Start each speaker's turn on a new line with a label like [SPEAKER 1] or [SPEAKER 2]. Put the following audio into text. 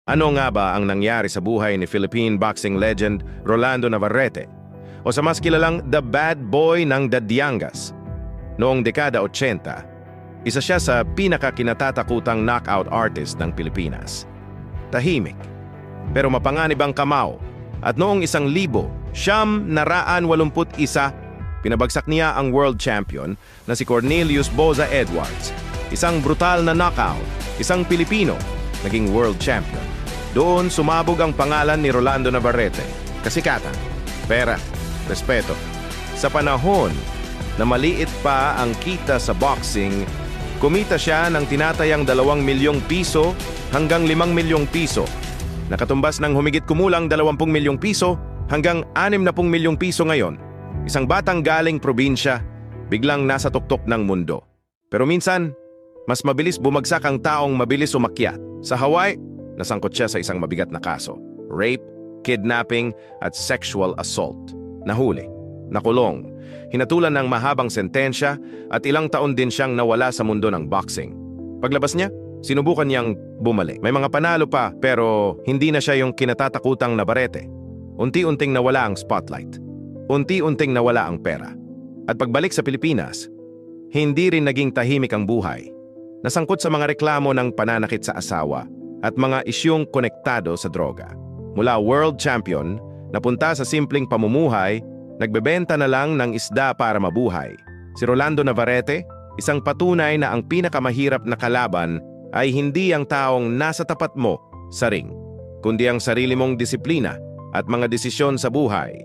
[SPEAKER 1] Ano nga ba ang nangyari sa buhay ni Philippine boxing legend Rolando Navarrete? O sa mas kilalang The Bad Boy ng Dadiangas? Noong dekada 80, isa siya sa pinakakinatatakutang knockout artist ng Pilipinas. Tahimik, pero mapanganib ang kamao. At noong 1981, pinabagsak niya ang world champion na si Cornelius Boza Edwards. Isang brutal na knockout, isang Pilipino, naging world champion. Doon sumabog ang pangalan ni Rolando Navarrete. Kasikatan, pera, respeto. Sa panahon na maliit pa ang kita sa boxing, kumita siya ng tinatayang 2 milyong piso hanggang 5 milyong piso. Nakatumbas ng humigit kumulang 20 milyong piso hanggang 60 milyong piso ngayon. Isang batang galing probinsya, biglang nasa tuktok ng mundo. Pero minsan, mas mabilis bumagsak ang taong mabilis umakyat. Sa Hawaii, nasangkot siya sa isang mabigat na kaso: rape, kidnapping, at sexual assault. Nahuli, nakulong, hinatulan ng mahabang sentensya at ilang taon din siyang nawala sa mundo ng boxing. Paglabas niya, sinubukan niyang bumalik. May mga panalo pa, pero hindi na siya yung kinatatakutang Navarrete. Unti-unting nawala ang spotlight. Unti-unting nawala ang pera. At pagbalik sa Pilipinas, hindi rin naging tahimik ang buhay. Nasangkot sa mga reklamo ng pananakit sa asawa at mga isyung konektado sa droga. Mula world champion, napunta sa simpleng pamumuhay, nagbebenta na lang ng isda para mabuhay. Si Rolando Navarrete, isang patunay na ang pinakamahirap na kalaban ay hindi ang taong nasa tapat mo sa ring, kundi ang sarili mong disiplina at mga desisyon sa buhay.